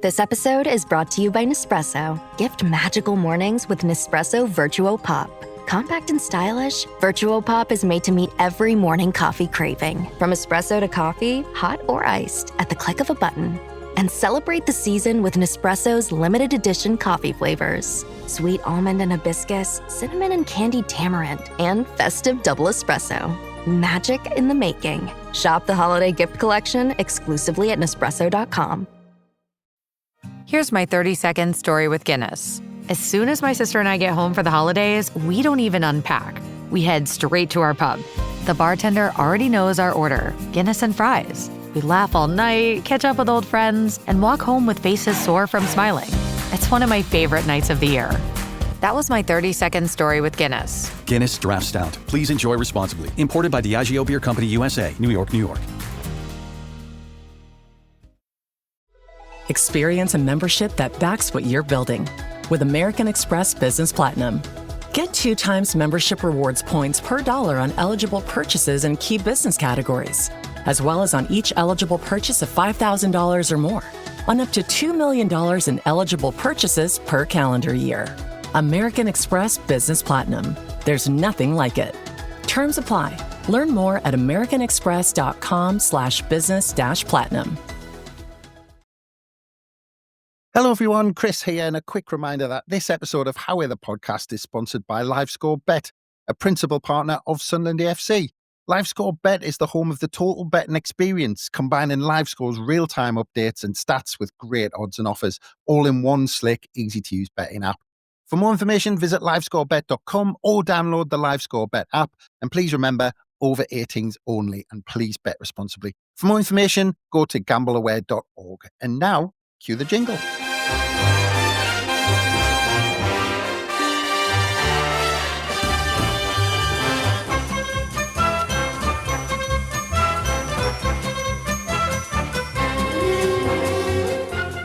This episode is brought to you by Nespresso. Gift magical mornings with Nespresso Virtuo Pop. Compact and stylish, Virtuo Pop is made to meet every morning coffee craving. From espresso to coffee, hot or iced, at the click of a button. And celebrate the season with Nespresso's limited edition coffee flavors. Sweet almond and hibiscus, cinnamon and candied tamarind, and festive double espresso. Magic in the making. Shop the holiday gift collection exclusively at Nespresso.com. Here's my 30-second story with Guinness. As soon as my sister and I get home for the holidays, we don't even unpack. We head straight to our pub. The bartender already knows our order, Guinness and fries. We laugh all night, catch up with old friends, and walk home with faces sore from smiling. It's one of my favorite nights of the year. That was my 30-second story with Guinness. Guinness Draft Stout. Please enjoy responsibly. Imported by Diageo Beer Company, USA, New York, New York. Experience a membership that backs what you're building with American Express Business Platinum. Get 2 times membership rewards points per dollar on eligible purchases in key business categories, as well as on each eligible purchase of $5,000 or more, on up to $2 million in eligible purchases per calendar year. American Express Business Platinum. There's nothing like it. Terms apply. Learn more at americanexpress.com/business-platinum. Hello everyone, Chris here, and a quick reminder that this episode of How Are the Podcast is sponsored by LiveScore Bet, a principal partner of Sunderland AFC. LiveScore Bet is the home of the total betting experience, combining LiveScore's real-time updates and stats with great odds and offers, all in one slick, easy-to-use betting app. For more information, visit livescorebet.com or download the LiveScore Bet app. And please remember, over 18s only, and please bet responsibly. For more information, go to gambleaware.org. And now, cue the jingle.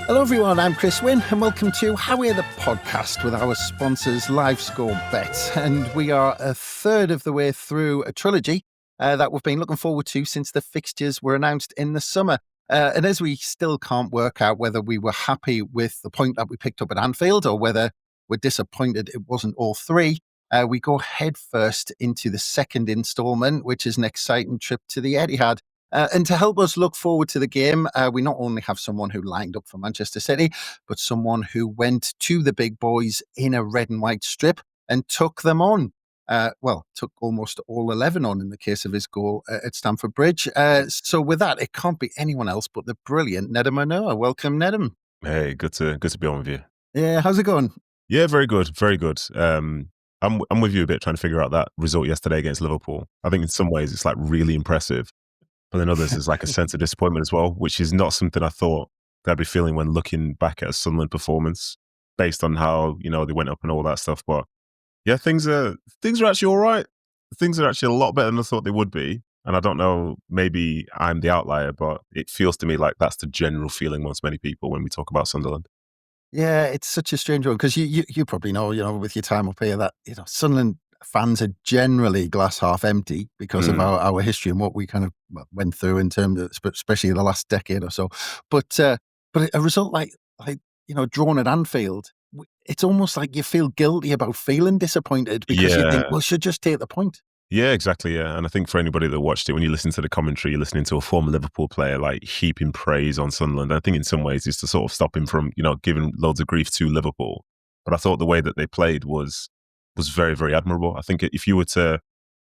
Hello everyone, I'm Chris Wynn and welcome to How Are the Podcast with our sponsors LiveScore Bet. And we are a third of the way through a trilogy that we've been looking forward to since the fixtures were announced in the summer. And as we still can't work out whether we were happy with the point that we picked up at Anfield or whether we're disappointed it wasn't all three, we go head first into the second instalment, which is an exciting trip to the Etihad. And to help us look forward to the game, we not only have someone who lined up for Manchester City, but someone who went to the big boys in a red and white strip and took them on. Took almost all 11 on in the case of his goal at Stamford Bridge. So with that, it can't be anyone else but the brilliant Nedum Onuoha. Welcome, Nedum. Hey, good to be on with you. Yeah, how's it going? Yeah, very good, very good. I'm with you a bit, trying to figure out that result yesterday against Liverpool. I think in some ways it's like really impressive, but in others there's like a sense of disappointment as well, which is not something I thought that I'd be feeling when looking back at a Sunderland performance based on how they went up and all that stuff. But yeah, things are actually all right. Things are actually a lot better than I thought they would be. And I don't know, maybe I'm the outlier, but it feels to me like that's the general feeling amongst many people when we talk about Sunderland. Yeah, it's such a strange one because you probably know, with your time up here that, Sunderland fans are generally glass half empty because of our history and what we kind of went through in terms of, especially the last decade or so. But a result like drawn at Anfield, it's almost like you feel guilty about feeling disappointed because you think, well, should just take the point. Yeah, exactly. Yeah. And I think for anybody that watched it, when you listen to the commentary, you're listening to a former Liverpool player like heaping praise on Sunderland. I think in some ways it's to sort of stop him from, giving loads of grief to Liverpool. But I thought the way that they played was very, very admirable. I think if you were to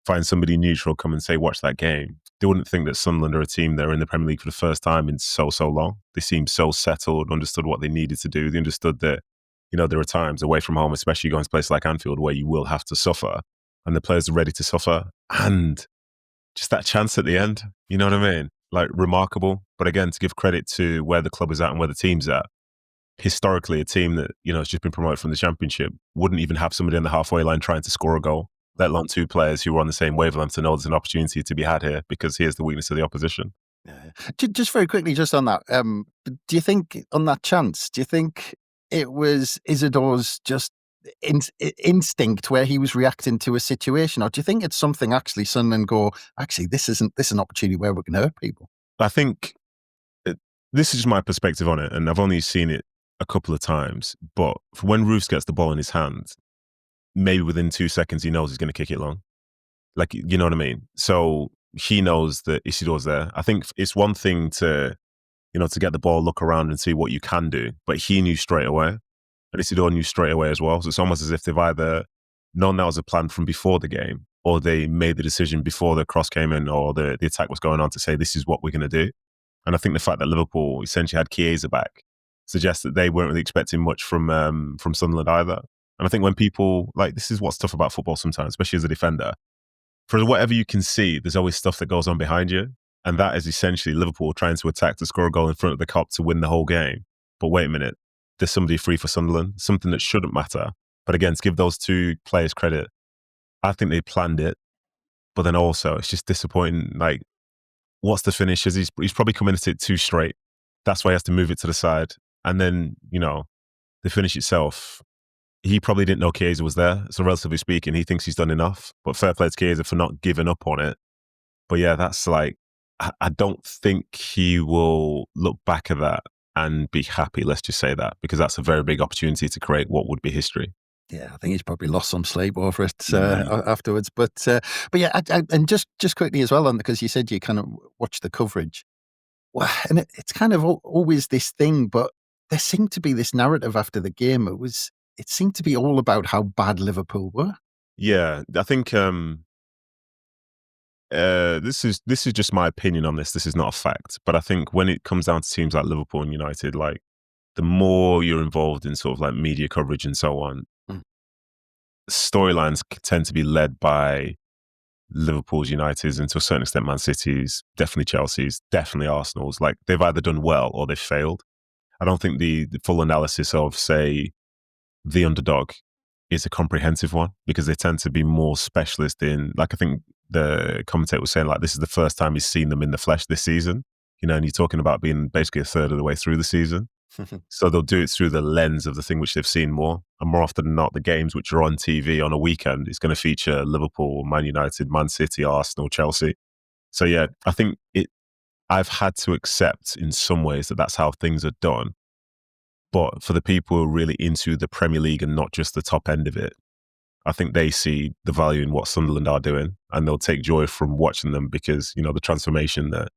find somebody neutral come and say, watch that game, they wouldn't think that Sunderland are a team that are in the Premier League for the first time in so long. They seemed so settled, understood what they needed to do. They understood that, there are times away from home, especially going to places like Anfield, where you will have to suffer. And the players are ready to suffer. And just that chance at the end, you know what I mean? Like, remarkable. But again, to give credit to where the club is at and where the team's at, historically, a team that, has just been promoted from the Championship wouldn't even have somebody on the halfway line trying to score a goal, let alone two players who were on the same wavelength to know there's an opportunity to be had here because here's the weakness of the opposition. Yeah. Just very quickly, just on that, do you think on that chance, do you think it was Isidore's just instinct where he was reacting to a situation, or do you think it's something actually Sunderland go, actually this is an opportunity where we can hurt people? I think this is just my perspective on it, and I've only seen it a couple of times, but when Roos gets the ball in his hand, maybe within 2 seconds he knows he's going to kick it long. Like, you know what I mean? So he knows that Isidore's there. I think it's one thing to, to get the ball, look around and see what you can do, but he knew straight away, and Isidore knew straight away as well. So it's almost as if they've either known that was a plan from before the game, or they made the decision before the cross came in or the attack was going on to say, this is what we're going to do. And I think the fact that Liverpool essentially had Chiesa back suggests that they weren't really expecting much from Sunderland either. And I think when people, like, this is what's tough about football sometimes, especially as a defender, for whatever you can see, there's always stuff that goes on behind you. And that is essentially Liverpool trying to attack to score a goal in front of the Kop to win the whole game. But wait a minute, there's somebody free for Sunderland, something that shouldn't matter. But again, to give those two players credit, I think they planned it. But then also, it's just disappointing. Like, what's the finish? He's probably coming at it too straight. That's why he has to move it to the side. And then, the finish itself, he probably didn't know Chiesa was there. So relatively speaking, he thinks he's done enough. But fair play to Chiesa for not giving up on it. But yeah, that's like, I don't think he will look back at that and be happy, let's just say that, because that's a very big opportunity to create what would be history. Yeah, I think he's probably lost some sleep over it afterwards. But yeah, and just quickly as well, because you said you kind of watched the coverage. Well, and it's kind of always this thing, but there seemed to be this narrative after the game. It seemed to be all about how bad Liverpool were. Yeah, I think this is just my opinion on this. This is not a fact, but I think when it comes down to teams like Liverpool and United, like, the more you're involved in sort of like media coverage and so on, storylines tend to be led by Liverpool's, United's, and to a certain extent Man City's, definitely Chelsea's, definitely Arsenal's. Like, they've either done well or they've failed. I don't think the full analysis of, say, the underdog is a comprehensive one, because they tend to be more specialist in, like, I think the commentator was saying, like, this is the first time he's seen them in the flesh this season, and you're talking about being basically a third of the way through the season. So they'll do it through the lens of the thing which they've seen more. And more often than not, the games which are on TV on a weekend is going to feature Liverpool, Man United, Man City, Arsenal, Chelsea. So yeah, I think I've had to accept in some ways that that's how things are done. But for the people who are really into the Premier League and not just the top end of it, I think they see the value in what Sunderland are doing, and they'll take joy from watching them, because, the transformation that,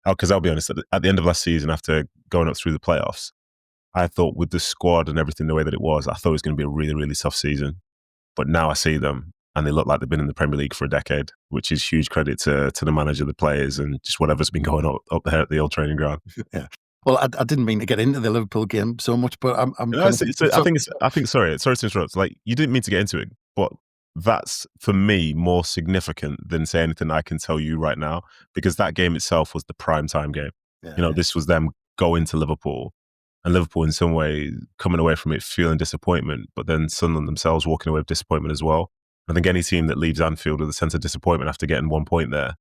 because I'll be honest, at the end of last season, after going up through the playoffs, I thought with the squad and everything the way that it was, I thought it was going to be a really, really tough season. But now I see them and they look like they've been in the Premier League for a decade, which is huge credit to the manager, the players, and just whatever's been going on up there at the old training ground. Yeah. Well, I didn't mean to get into the Liverpool game so much, but I think sorry to interrupt. Like, you didn't mean to get into it, but that's, for me, more significant than say anything I can tell you right now, because that game itself was the prime time game. Yeah. This was them going to Liverpool, and Liverpool in some way coming away from it feeling disappointment, but then Sunderland themselves walking away with disappointment as well. I think any team that leaves Anfield with a sense of disappointment after getting 1 point there,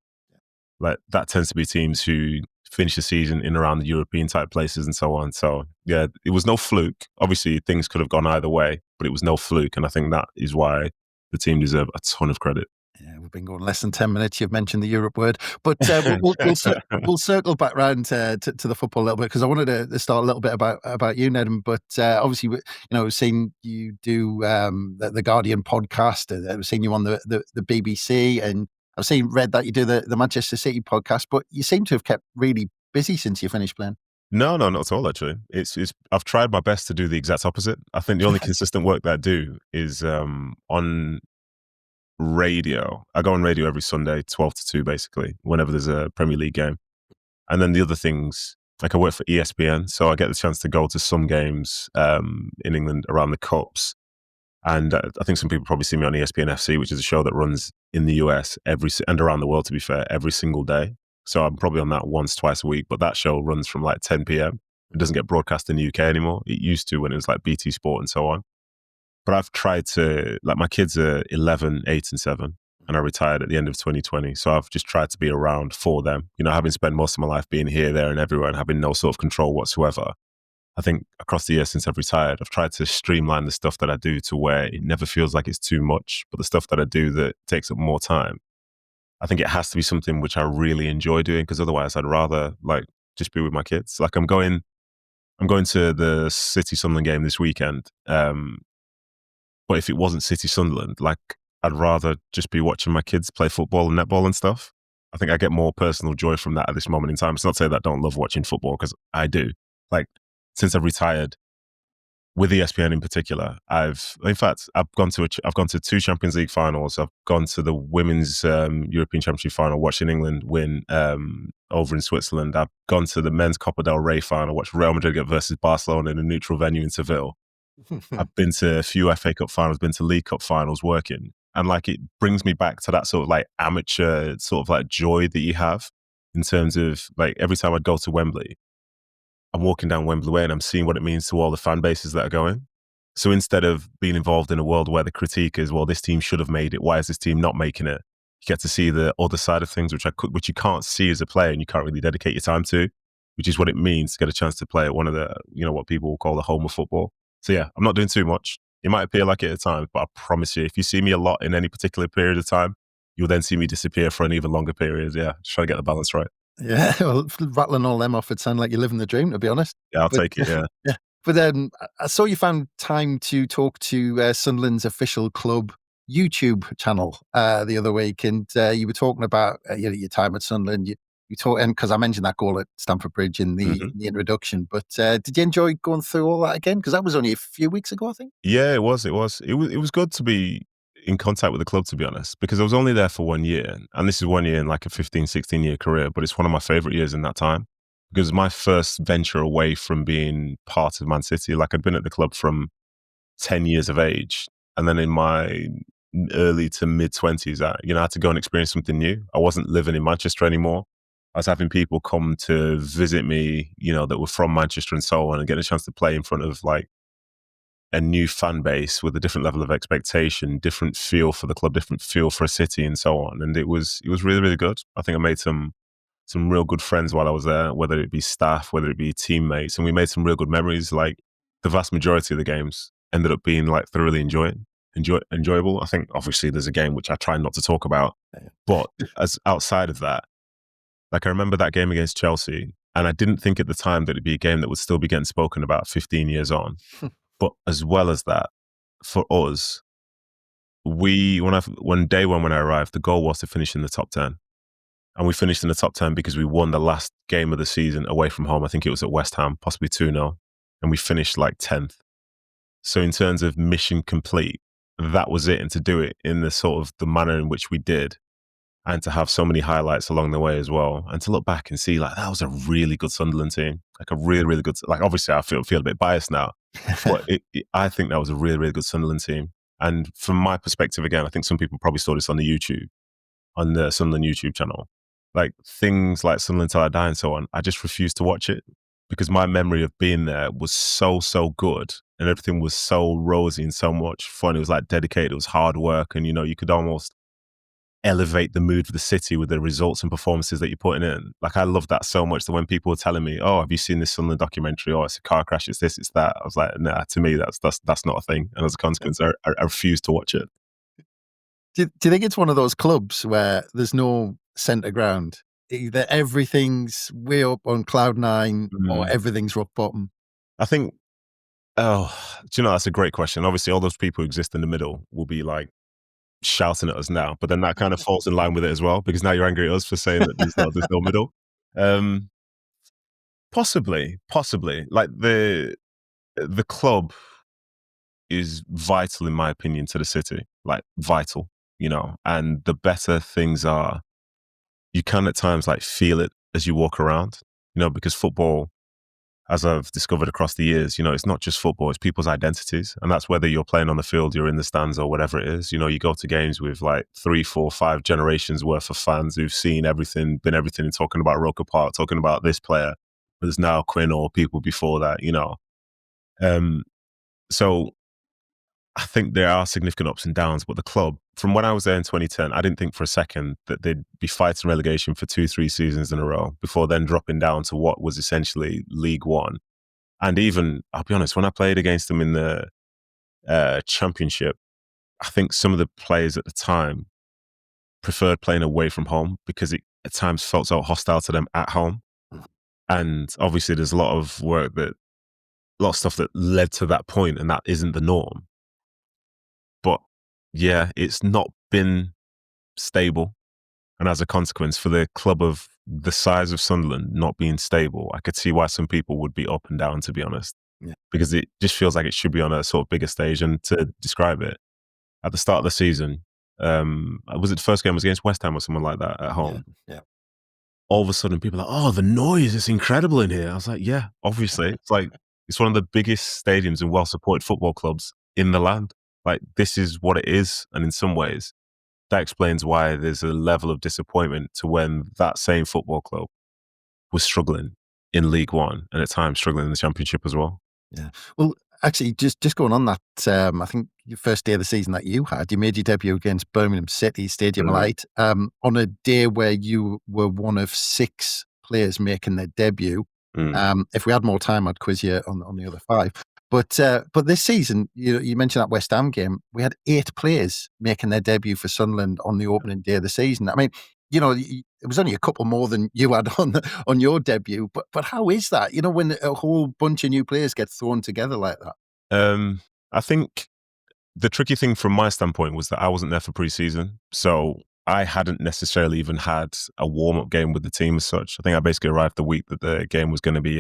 like, that tends to be teams who finish the season in around the European type places and so on. So yeah, it was no fluke. Obviously, things could have gone either way, but it was no fluke. And I think that is why the team deserve a ton of credit. Yeah, we've been going less than 10 minutes. You've mentioned the Europe word, but we'll circle back round to the football a little bit, because I wanted to start a little bit about you, Nedum. But obviously, we've seen you do the Guardian podcast. I've seen you on the BBC, and I've read that you do the Manchester City podcast. But you seem to have kept really busy since you finished playing. No, not at all, actually. I've tried my best to do the exact opposite. I think the only consistent work that I do is on radio. I go on radio every Sunday, 12 to 2, basically, whenever there's a Premier League game. And then the other things, like, I work for ESPN, so I get the chance to go to some games in England around the Cups. And I think some people probably see me on ESPN FC, which is a show that runs in the US and around the world, to be fair, every single day. So I'm probably on that once, twice a week. But that show runs from like 10 p.m. It doesn't get broadcast in the UK anymore. It used to when it was like BT Sport and so on. But I've tried to, like, my kids are 11, 8 and 7, and I retired at the end of 2020. So I've just tried to be around for them. Having spent most of my life being here, there and everywhere and having no sort of control whatsoever. I think across the years since I've retired, I've tried to streamline the stuff that I do to where it never feels like it's too much. But the stuff that I do that takes up more time, I think it has to be something which I really enjoy doing, because otherwise I'd rather, like, just be with my kids. Like I'm going to the City Sunderland game this weekend. But if it wasn't City Sunderland, like I'd rather just be watching my kids play football and netball and stuff. I think I get more personal joy from that at this moment in time. It's not to say that I don't love watching football, because I do. Like since I've retired, with ESPN in particular, I've gone to 2 Champions League finals. I've gone to the women's European Championship final, watching England win over in Switzerland. I've gone to the men's Copa del Rey final, watched Real Madrid get versus Barcelona in a neutral venue in Seville. I've been to a few FA Cup finals, been to League Cup finals working. And like it brings me back to that sort of like amateur sort of like joy that you have, in terms of like every time I'd go to Wembley, I'm walking down Wembley Way and I'm seeing what it means to all the fan bases that are going. So instead of being involved in a world where the critique is, well, this team should have made it, why is this team not making it? You get to see the other side of things, which you can't see as a player and you can't really dedicate your time to, which is what it means to get a chance to play at one of the, what people will call the home of football. So yeah, I'm not doing too much. It might appear like it at times, but I promise you, if you see me a lot in any particular period of time, you'll then see me disappear for an even longer period. Yeah, just trying to get the balance right. Yeah, well, rattling all them off, it sounds like you're living the dream, to be honest. Yeah, I'll take it, yeah. Yeah. But I saw you found time to talk to Sunderland's official club YouTube channel the other week, and you were talking about your time at Sunderland. You talk, and because I mentioned that goal at Stamford Bridge in the introduction, but did you enjoy going through all that again? Because that was only a few weeks ago, I think. Yeah, it was. It was good to be in contact with the club, to be honest, because I was only there for 1 year, and this is 1 year in like a 15, 16-year career, but it's one of my favorite years in that time, because my first venture away from being part of Man City. Like I'd been at the club from 10 years of age, and then in my early to mid 20s, I had to go and experience something new. I wasn't living in Manchester anymore. I was having people come to visit me, that were from Manchester and so on, and get a chance to play in front of like a new fan base with a different level of expectation, different feel for the club, different feel for a city and so on. And it was really, really good. I think I made some real good friends while I was there, whether it be staff, whether it be teammates, and we made some real good memories. Like the vast majority of the games ended up being like thoroughly enjoyable. I think obviously there's a game which I try not to talk about, but as outside of that, like I remember that game against Chelsea, and I didn't think at the time that it'd be a game that would still be getting spoken about 15 years on. But as well as that, for us, when day one when I arrived, the goal was to finish in the top 10. And we finished in the top 10 because we won the last game of the season away from home. I think it was at West Ham, possibly 2-0. And we finished like 10th. So in terms of mission complete, that was it. And to do it in the sort of the manner in which we did, and to have so many highlights along the way as well, and to look back and see like that was a really good Sunderland team, like a really, really good. Like obviously I feel a bit biased now, but I think that was a really, really good Sunderland team. And from my perspective, again, I think some people probably saw this on the Sunderland YouTube channel, like things like Sunderland Till I Die and so on. I just refused to watch it because my memory of being there was so good, and everything was so rosy and so much fun. It was like dedicated, it was hard work, and you could almost elevate the mood of the city with the results and performances that you're putting in. Like I love that so much that when people were telling me, "Oh, have you seen this Sunderland documentary? Oh, it's a car crash, it's this, it's that," I was like, "Nah, to me that's not a thing." And as a consequence, I refuse to watch it. Do you think it's one of those clubs where there's no centre ground? Either everything's way up on cloud nine or everything's rock bottom? I think, do you know, that's a great question. Obviously, all those people who exist in the middle will be like shouting at us now, but then that kind of falls in line with it as well, because now you're angry at us for saying that there's no middle. Possibly. Like the club is vital in my opinion to the city, like vital, and the better things are, you can at times like feel it as you walk around, because football, as I've discovered across the years, it's not just football, it's people's identities. And that's whether you're playing on the field, you're in the stands or whatever it is. You go to games with like 3, 4, 5 generations worth of fans who've seen everything, been everything, and talking about Roker Park, talking about this player. There's now Quinn or people before that, So I think there are significant ups and downs, but the club, from when I was there in 2010, I didn't think for a second that they'd be fighting relegation for 2-3 seasons in a row before then dropping down to what was essentially League One. And even, I'll be honest, when I played against them in the Championship, I think some of the players at the time preferred playing away from home because it at times felt so hostile to them at home. And obviously there's a lot of stuff that led to that point, and that isn't the norm. But yeah, it's not been stable. And as a consequence, for the club of the size of Sunderland not being stable, I could see why some people would be up and down, to be honest. Yeah. Because it just feels like it should be on a sort of bigger stage. And to describe it, at the start of the season, was it the first game was against West Ham or someone like that at home? Yeah. All of a sudden people are like, oh, the noise is incredible in here. I was like, yeah, obviously. It's like, it's one of the biggest stadiums and well-supported football clubs in the land. Like, this is what it is. And in some ways, that explains why there's a level of disappointment to when that same football club was struggling in League One and at times struggling in the Championship as well. Yeah. Well, actually, just going on that, I think your first day of the season that you made your debut against Birmingham City Stadium Light on a day where you were one of 6 players making their debut. If we had more time, I'd quiz you on the other 5. But this season, you mentioned that West Ham game, we had 8 players making their debut for Sunderland on the opening day of the season. I mean, it was only a couple more than you had on your debut, but how is that? When a whole bunch of new players get thrown together like that. I think the tricky thing from my standpoint was that I wasn't there for pre-season, so I hadn't necessarily even had a warm-up game with the team as such. I think I basically arrived the week that the game was going to be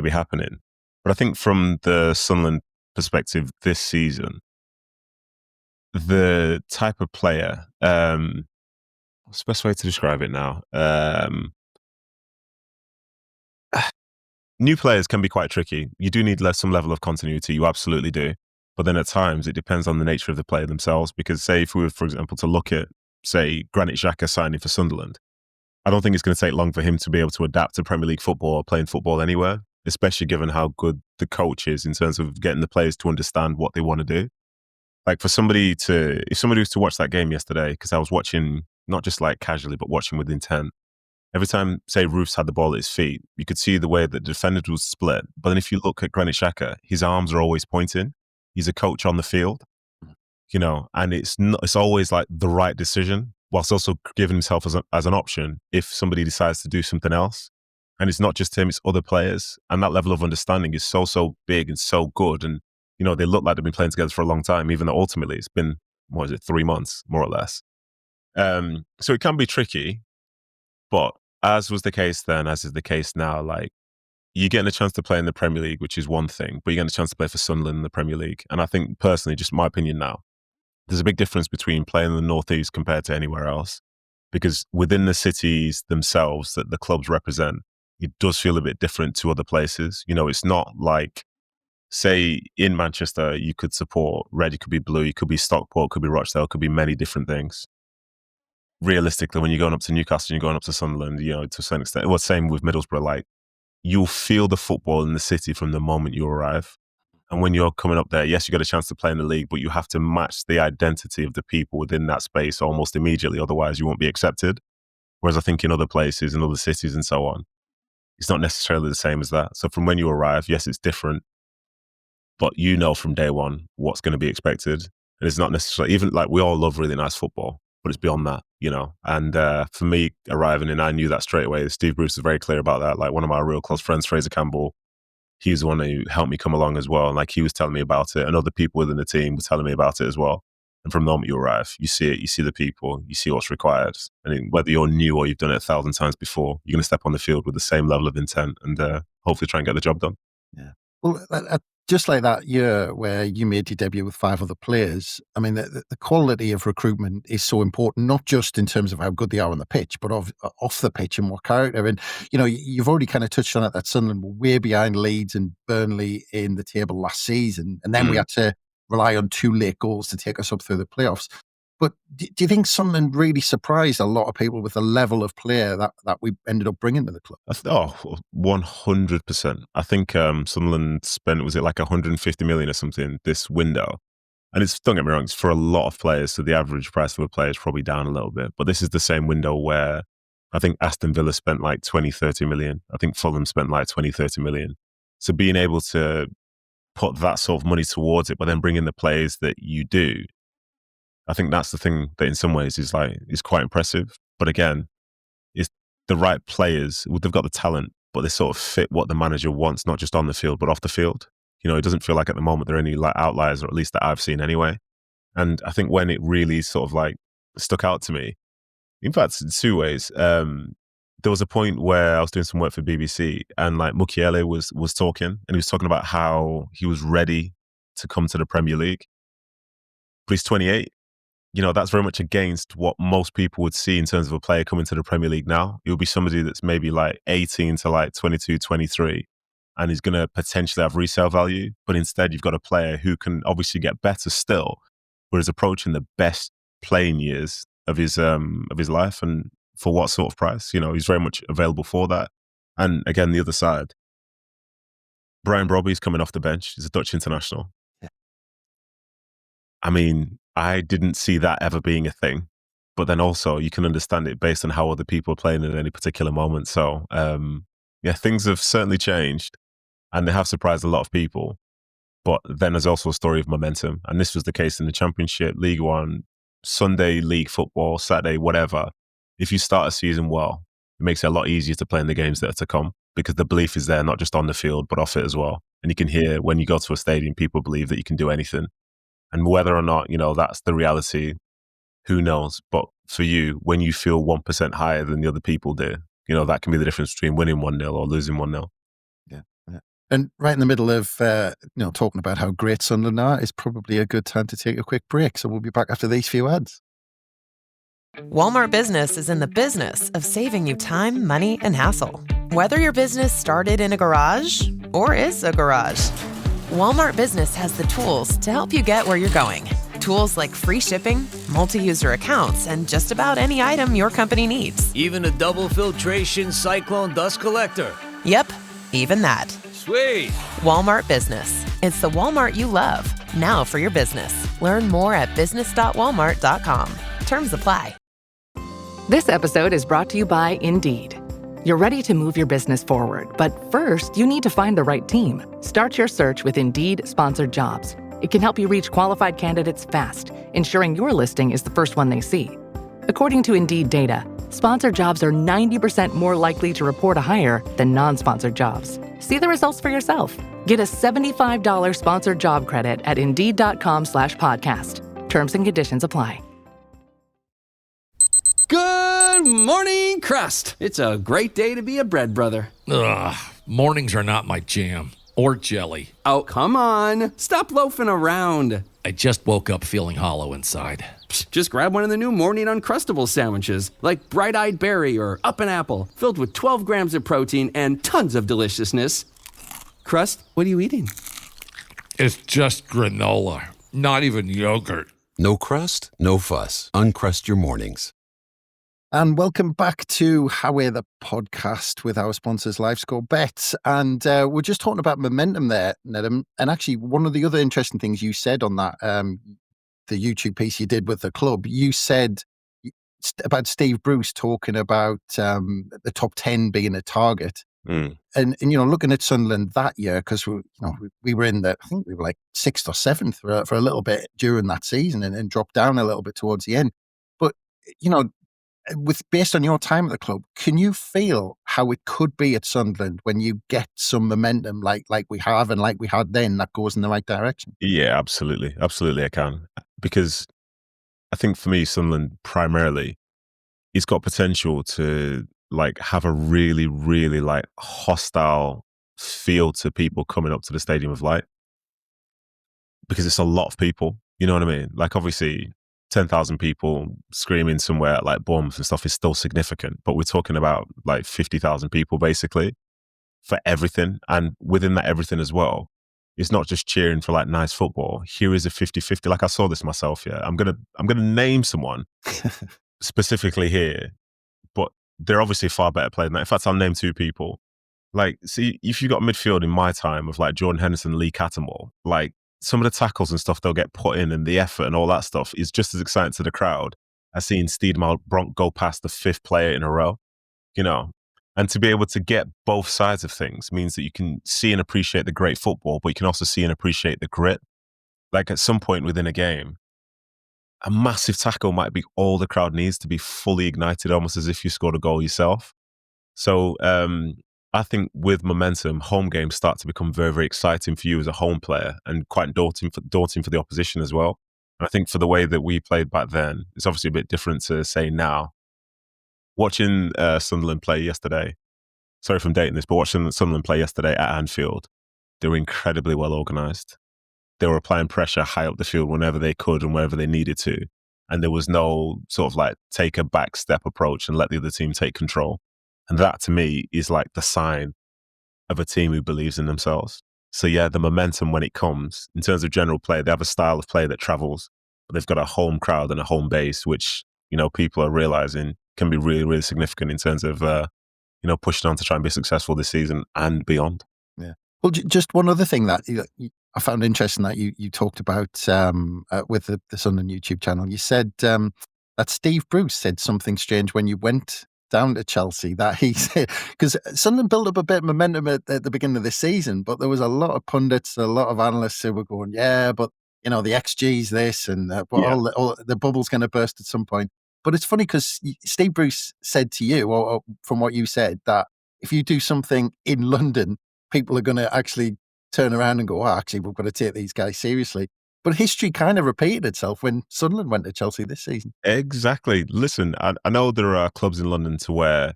happening. But I think from the Sunderland perspective this season, the type of player, what's the best way to describe it now? New players can be quite tricky. You do need some level of continuity. You absolutely do. But then at times it depends on the nature of the player themselves. Because say if we were, for example, to look at, say, Granit Xhaka signing for Sunderland, I don't think it's going to take long for him to be able to adapt to Premier League football or playing football anywhere, especially given how good the coach is in terms of getting the players to understand what they want to do. Like if somebody was to watch that game yesterday, because I was watching, not just like casually, but watching with intent, every time, say, Roofs had the ball at his feet, you could see the way that the defenders was split. But then if you look at Granit Xhaka, his arms are always pointing. He's a coach on the field, and it's always like the right decision, whilst also giving himself as an option if somebody decides to do something else. And it's not just him, it's other players. And that level of understanding is so big and so good. And, they look like they've been playing together for a long time, even though ultimately it's been, 3 months, more or less. So it can be tricky, but as was the case then, as is the case now, like, you're getting a chance to play in the Premier League, which is one thing, but you're getting a chance to play for Sunderland in the Premier League. And I think personally, just my opinion now, there's a big difference between playing in the North East compared to anywhere else. Because within the cities themselves that the clubs represent, it does feel a bit different to other places. It's not like, say, in Manchester, you could support red, you could be blue, you could be Stockport, could be Rochdale, could be many different things. Realistically, when you're going up to Newcastle, you're going up to Sunderland, to a certain extent. Well, same with Middlesbrough, like, you'll feel the football in the city from the moment you arrive. And when you're coming up there, yes, you get a chance to play in the league, but you have to match the identity of the people within that space almost immediately. Otherwise, you won't be accepted. Whereas I think in other places, in other cities and so on, it's not necessarily the same as that. So from when you arrive, yes, it's different, but from day one what's going to be expected. And it's not necessarily, even like we all love really nice football, but it's beyond that, And for me, arriving in, I knew that straight away. Steve Bruce is very clear about that. Like one of my real close friends, Fraser Campbell, he was the one who helped me come along as well. And like he was telling me about it, and other people within the team were telling me about it as well. And from the moment you arrive, you see it, you see the people, you see what's required. And whether you're new or you've done it 1,000 times before, you're going to step on the field with the same level of intent and hopefully try and get the job done. Yeah. Well, just like that year where you made your debut with 5 other players, I mean, the quality of recruitment is so important, not just in terms of how good they are on the pitch, but off the pitch and what character. And, you've already kind of touched on it, that Sunderland were way behind Leeds and Burnley in the table last season. And then we had to rely on 2 late goals to take us up through the playoffs. But do you think Sunderland really surprised a lot of people with the level of player that we ended up bringing to the club? 100%. I think Sunderland spent, was it like 150 million or something this window? And don't get me wrong, it's for a lot of players, so the average price of a player is probably down a little bit. But this is the same window where I think Aston Villa spent like 20, 30 million. I think Fulham spent like 20, 30 million. So being able to put that sort of money towards it, but then bring in the players that you do, I think that's the thing that in some ways is quite impressive. But again, the right players. They've got the talent, but they sort of fit what the manager wants, not just on the field, but off the field. You know, it doesn't feel like at the moment there are any like outliers, or at least that I've seen anyway. And I think when it really sort of like stuck out to me, in fact, in two ways. There was a point where I was doing some work for BBC, and like Mukiele was talking, and he was talking about how he was ready to come to the Premier League. But he's 28. You know, that's very much against what most people would see in terms of a player coming to the Premier League now. It would be somebody that's maybe like 18 to like 22, 23, and he's going to potentially have resale value. But instead, you've got a player who can obviously get better still, but is approaching the best playing years of his life, and for what sort of price? You know, he's very much available for that. And again, the other side, Brian Brobby's coming off the bench. He's a Dutch international. Yeah. I mean, I didn't see that ever being a thing. But then also, you can understand it based on how other people are playing at any particular moment. So, yeah, things have certainly changed, and they have surprised a lot of people. But then there's also a story of momentum. And this was the case in the Championship, League One, Sunday league football, Saturday, whatever. If you start a season well, it makes it a lot easier to play in the games that are to come, because the belief is there, not just on the field, but off it as well. And you can hear when you go to a stadium, people believe that you can do anything. And whether or not, you know, that's the reality, who knows? But for you, when you feel 1% higher than the other people do, you know, that can be the difference between winning 1-0 or losing 1-0. Yeah. And right in the middle of, talking about how great Sunderland are, is probably a good time to take a quick break. So we'll be back after these few ads. Walmart Business is in the business of saving you time, money, and hassle. Whether your business started in a garage or is a garage, Walmart Business has the tools to help you get where you're going. Tools like free shipping, multi-user accounts, and just about any item your company needs. Even a double filtration cyclone dust collector. Yep, even that. Sweet. Walmart Business. It's the Walmart you love. Now for your business. Learn more at business.walmart.com. Terms apply. This episode is brought to you by Indeed. You're ready to move your business forward, but first, you need to find the right team. Start your search with Indeed-sponsored jobs. It can help you reach qualified candidates fast, ensuring your listing is the first one they see. According to Indeed data, sponsored jobs are 90% more likely to report a hire than non-sponsored jobs. See the results for yourself. Get a $75 sponsored job credit at Indeed.com/podcast. Terms and conditions apply. Good morning, Crust. It's a great day to be a bread brother. Ugh, mornings are not my jam. Or jelly. Oh, come on. Stop loafing around. I just woke up feeling hollow inside. Just grab one of the new Morning Uncrustables sandwiches, like Bright Eyed Berry or Up and Apple, filled with 12 grams of protein and tons of deliciousness. Crust, what are you eating? It's just granola, not even yogurt. No crust, no fuss. Uncrust your mornings. And welcome back to Howie the podcast with our sponsors, LiveScore Bet. And we're just talking about momentum there, Nedum. And actually, one of the other interesting things you said on that, the YouTube piece you did with the club, you said about Steve Bruce talking about the top 10 being a target. Mm. And looking at Sunderland that year, because we were in I think we were like 6th or 7th for a little bit during that season and dropped down a little bit towards the end. But, based on your time at the club, can you feel how it could be at Sunderland when you get some momentum like we have and like we had then that goes in the right direction? Yeah, absolutely. Absolutely, I can. Because I think for me, Sunderland primarily, it's got potential to like have a really, really like hostile feel to people coming up to the Stadium of Light. Because it's a lot of people, you know what I mean? Like obviously 10,000 people screaming somewhere at like Bournemouth and stuff is still significant, but we're talking about like 50,000 people basically for everything. And within that everything as well, it's not just cheering for like nice football. Here is a 50-50. Like I saw this myself. Yeah. I'm going to name someone specifically here, but they're obviously a far better player than that. In fact, I'll name two people. Like, see, if you got midfield in my time of like Jordan Henderson, Lee Cattermole, like some of the tackles and stuff they'll get put in and the effort and all that stuff is just as exciting to the crowd as seeing Steedman Bronk go past the 5th player in a row, and to be able to get both sides of things means that you can see and appreciate the great football, but you can also see and appreciate the grit. Like at some point within a game, a massive tackle might be all the crowd needs to be fully ignited, almost as if you scored a goal yourself. So I think with momentum, home games start to become very, very exciting for you as a home player and quite daunting for the opposition as well. And I think for the way that we played back then, it's obviously a bit different to say now. Watching Sunderland play yesterday, sorry if I'm dating this, but watching Sunderland play yesterday at Anfield, they were incredibly well organised. They were applying pressure high up the field whenever they could and wherever they needed to. And there was no sort of like take a back step approach and let the other team take control. And that to me is like the sign of a team who believes in themselves. So yeah, the momentum when it comes, in terms of general play, they have a style of play that travels, but they've got a home crowd and a home base, which, people are realizing can be really, really significant in terms of, pushing on to try and be successful this season and beyond. Yeah. Well, just one other thing that I found interesting that you talked about with the Sunderland YouTube channel. You said that Steve Bruce said something strange when you went down to Chelsea, that he said, because Sunderland built up a bit of momentum at the beginning of the season, but there was a lot of pundits, a lot of analysts who were going, yeah, but the XG's this and all the bubble's going to burst at some point. But it's funny because Steve Bruce said to you, or from what you said, that if you do something in London, people are going to actually turn around and go, oh, actually, we've got to take these guys seriously. But history kind of repeated itself when Sunderland went to Chelsea this season. Exactly. Listen, I know there are clubs in London to where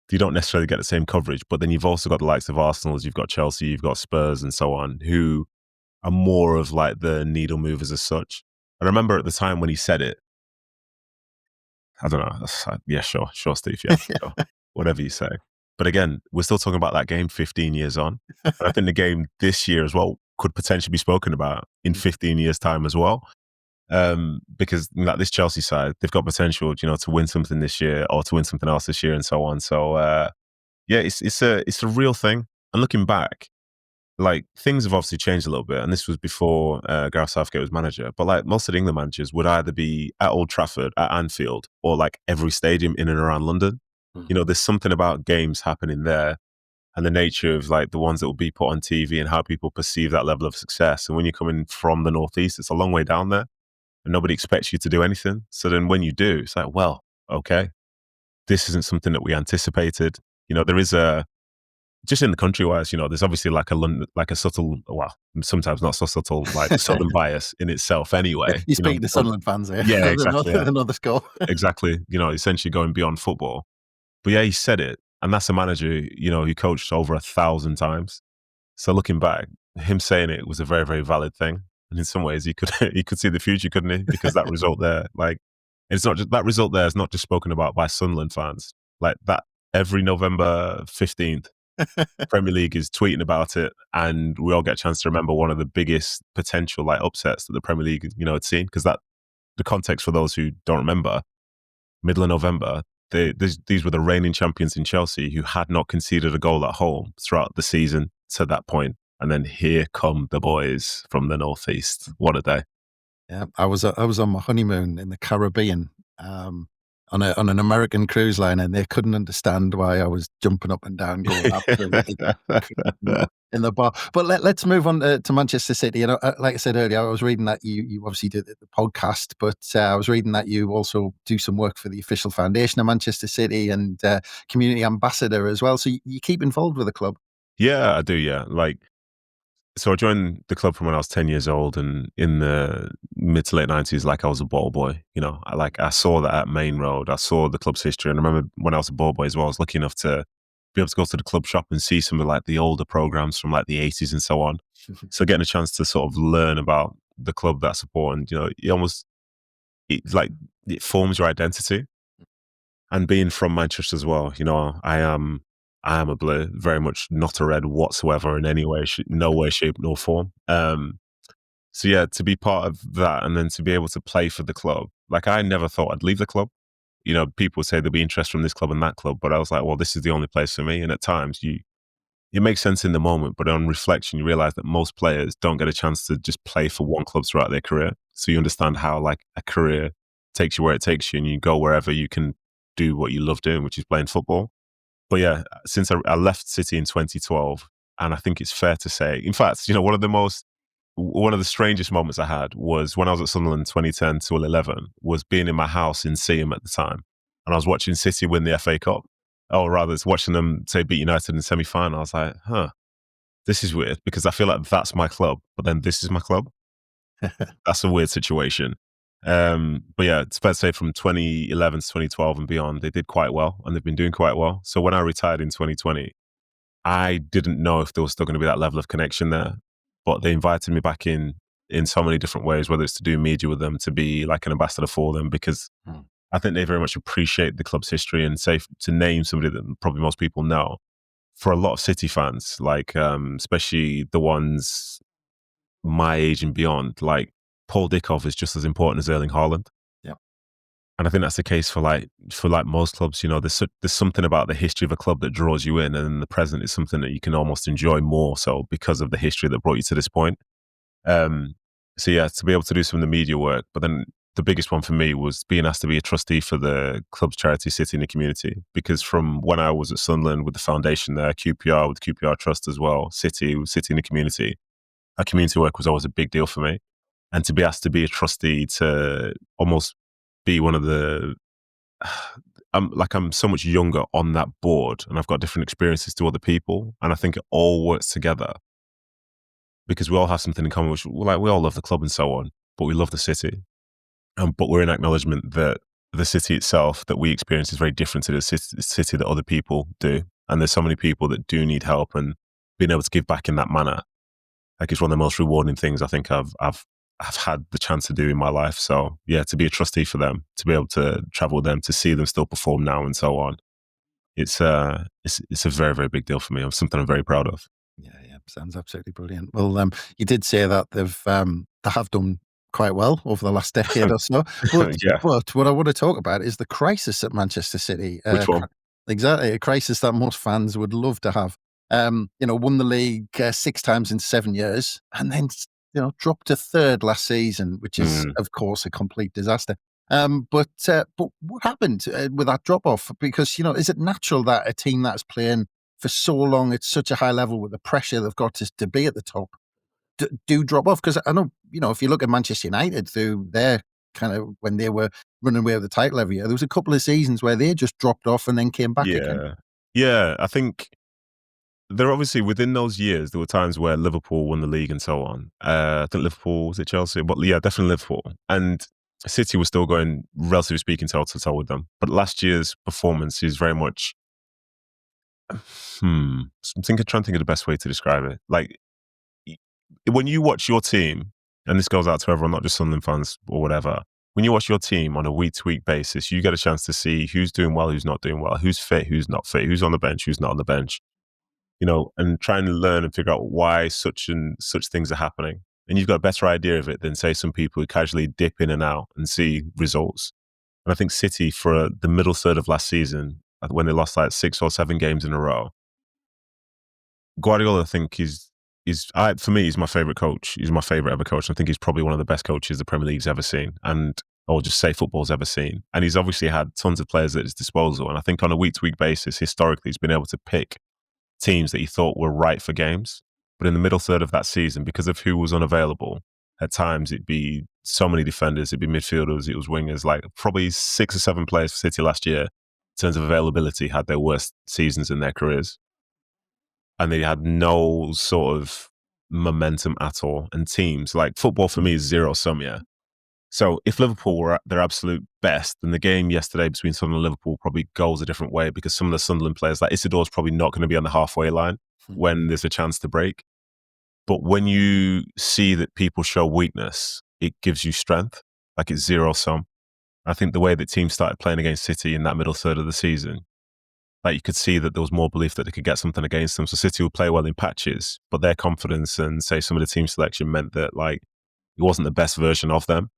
you don't necessarily get the same coverage, but then you've also got the likes of Arsenal, you've got Chelsea, you've got Spurs and so on, who are more of like the needle movers as such. I remember at the time when he said it, I don't know. Yeah, sure, Steve. Yeah, sure. Whatever you say. But again, we're still talking about that game 15 years on. And I think the game this year as well could potentially be spoken about in 15 years' time as well. Because like this Chelsea side, they've got potential, to win something this year or to win something else this year and so on. So yeah, it's a real thing. And looking back, like things have obviously changed a little bit. And this was before Gareth Southgate was manager. But like most of the England managers would either be at Old Trafford, at Anfield, or like every stadium in and around London. There's something about games happening there and the nature of like the ones that will be put on TV and how people perceive that level of success. And when you're coming from the Northeast, it's a long way down there and nobody expects you to do anything. So then when you do, it's like, well, okay, this isn't something that we anticipated. There is just in the country wise, there's obviously like a subtle, well, sometimes not so subtle, like Southern bias in itself anyway. You speak to Sunderland fans here. Yeah, exactly. Another score. Exactly. Essentially going beyond football. But yeah, he said it. And that's a manager, who coached over 1,000 times. So looking back, him saying it was a very, very valid thing. And in some ways, he could see the future, couldn't he? Because that result there, like, it's not just that result there is not just spoken about by Sunderland fans. Like that, every November 15th, Premier League is tweeting about it, and we all get a chance to remember one of the biggest potential like upsets that the Premier League, had seen. Because that, the context for those who don't remember, middle of November. These were the reigning champions in Chelsea who had not conceded a goal at home throughout the season to that point. And then here come the boys from the Northeast. What a day. Yeah, I was on my honeymoon in the Caribbean on an American cruise line, and they couldn't understand why I was jumping up and down going absolutely in the bar. But let's move on to Manchester City. Like I said earlier, I was reading that you obviously did the podcast, but I was reading that you also do some work for the official foundation of Manchester City and community ambassador as well. So you keep involved with the club. Yeah, I do. Yeah, so I joined the club from when I was 10 years old, and in the mid to late 90s, like I was a ball boy. I saw that at Main Road. I saw the club's history, and I remember when I was a ball boy as well, I was lucky enough to be able to go to the club shop and see some of like the older programs from like the 80s and so on. So getting a chance to sort of learn about the club that I support, and it forms your identity. And being from Manchester as well, I am a Blue, very much not a Red whatsoever in any way, no way, shape, nor form. So yeah, to be part of that and then to be able to play for the club, like I never thought I'd leave the club. People say there'll be interest from this club and that club, but I was like, well, this is the only place for me. And at times it makes sense in the moment, but on reflection, you realize that most players don't get a chance to just play for one club throughout their career. So you understand how like a career takes you where it takes you, and you go wherever you can do what you love doing, which is playing football. But yeah, since I left City in 2012, and I think it's fair to say, in fact, one of the strangest moments I had was when I was at Sunderland 2010 to 11, was being in my house in Seaham at the time. And I was watching City win the FA Cup. or rather, it's watching them say beat United in the semi-final. I was like, this is weird because I feel like that's my club, but then this is my club. That's a weird situation. But yeah, it's fair to say from 2011 to 2012 and beyond, they did quite well, and they've been doing quite well. So when I retired in 2020, I didn't know if there was still going to be that level of connection there, but they invited me back in so many different ways, whether it's to do media with them, to be like an ambassador for them, because I think they very much appreciate the club's history. And say, to name somebody that probably most people know, for a lot of City fans, like especially the ones my age and beyond, like Paul Dickov is just as important as Erling Haaland. Yeah. And I think that's the case for most clubs. You know, there's something about the history of a club that draws you in, and then the present is something that you can almost enjoy more so because of the history that brought you to this point. So yeah, to be able to do some of the media work, but then the biggest one for me was being asked to be a trustee for the club's charity City in the Community. Because from when I was at Sunderland with the foundation there, QPR with the QPR Trust as well, City in the Community, our community work was always a big deal for me. And to be asked to be a trustee, to almost be one of the, I'm so much younger on that board, and I've got different experiences to other people, and I think it all works together because we all have something in common, which we all love the club and so on, but we love the city. But we're in acknowledgement that the city itself that we experience is very different to the city that other people do. And there's so many people that do need help, and being able to give back in that manner, like, it's one of the most rewarding things I think I've had the chance to do in my life. So yeah, to be a trustee for them, to be able to travel with them, to see them still perform now and so on, it's a very, very big deal for me. It's something I'm very proud of. Yeah, sounds absolutely brilliant. Well, you did say that they have done quite well over the last decade or so. But, Yeah. but what I want to talk about is the crisis at Manchester City. Which one? Exactly, a crisis that most fans would love to have. Won the league 6 times in 7 years, and then dropped to third last season, which is of course a complete disaster. But what happened with that drop off? Because is it natural that a team that's playing for so long at such a high level with the pressure they've got to be at the top do drop off? Because I know if you look at Manchester United through their kind of when they were running away with the title every year, there was a couple of seasons where they just dropped off and then came back again. Yeah, I think there obviously within those years there were times where Liverpool won the league and so on. I think Liverpool, was it Chelsea? But yeah, definitely Liverpool. And City was still going, relatively speaking, toe to toe with them. But last year's performance is very much trying to think of the best way to describe it. Like, when you watch your team, and this goes out to everyone, not just Sunderland fans or whatever, when you watch your team on a week-to-week basis, you get a chance to see who's doing well, who's not doing well, who's fit, who's not fit, who's on the bench, who's not on the bench, and trying to learn and figure out why such things are happening. And you've got a better idea of it than, say, some people who casually dip in and out and see results. And I think City, for the middle third of last season, when they lost like 6 or 7 games in a row, Guardiola, I think, for me, he's my favourite coach. He's my favourite ever coach. I think he's probably one of the best coaches the Premier League's ever seen, or just say football's ever seen. And he's obviously had tons of players at his disposal. And I think on a week-to-week basis, historically, he's been able to pick teams that he thought were right for games. But in the middle third of that season, because of who was unavailable, at times it'd be so many defenders, it'd be midfielders, it was wingers, like probably 6 or 7 players for City last year, in terms of availability, had their worst seasons in their careers. And they had no sort of momentum at all. And teams, like, football for me is zero-sum, yeah. So if Liverpool were at their absolute best, then the game yesterday between Sunderland and Liverpool probably goes a different way, because some of the Sunderland players, like Isidor's probably not going to be on the halfway line when there's a chance to break. But when you see that people show weakness, it gives you strength. Like, it's zero-sum. I think the way that teams started playing against City in that middle third of the season, like, you could see that there was more belief that they could get something against them. So City would play well in patches, but their confidence and, say, some of the team selection meant that, like, it wasn't the best version of them.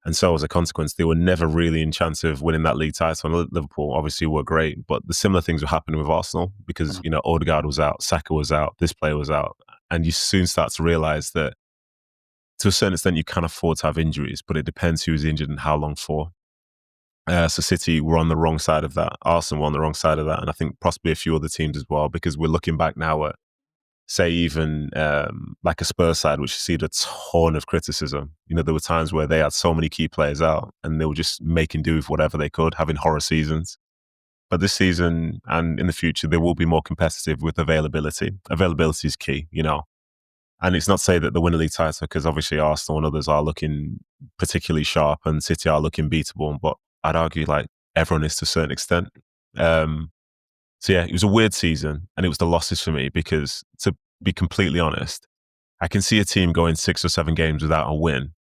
And so as a consequence, they were never really in chance of winning that league title. And Liverpool obviously were great, but the similar things were happening with Arsenal because, Odegaard was out, Saka was out, this player was out. And you soon start to realise that to a certain extent you can afford to have injuries, but it depends who's injured and how long for. So City were on the wrong side of that. Arsenal were on the wrong side of that. And I think possibly a few other teams as well, because we're looking back now at, say, even like a Spurs side, which received a ton of criticism. There were times where they had so many key players out and they were just making do with whatever they could, having horror seasons. But this season and in the future, they will be more competitive with availability. Availability is key, And it's not to say that they win a league title, because obviously Arsenal and others are looking particularly sharp and City are looking beatable. But I'd argue like everyone is to a certain extent. So yeah, it was a weird season, and it was the losses for me, because to be completely honest, I can see a team going 6 or 7 games without a win,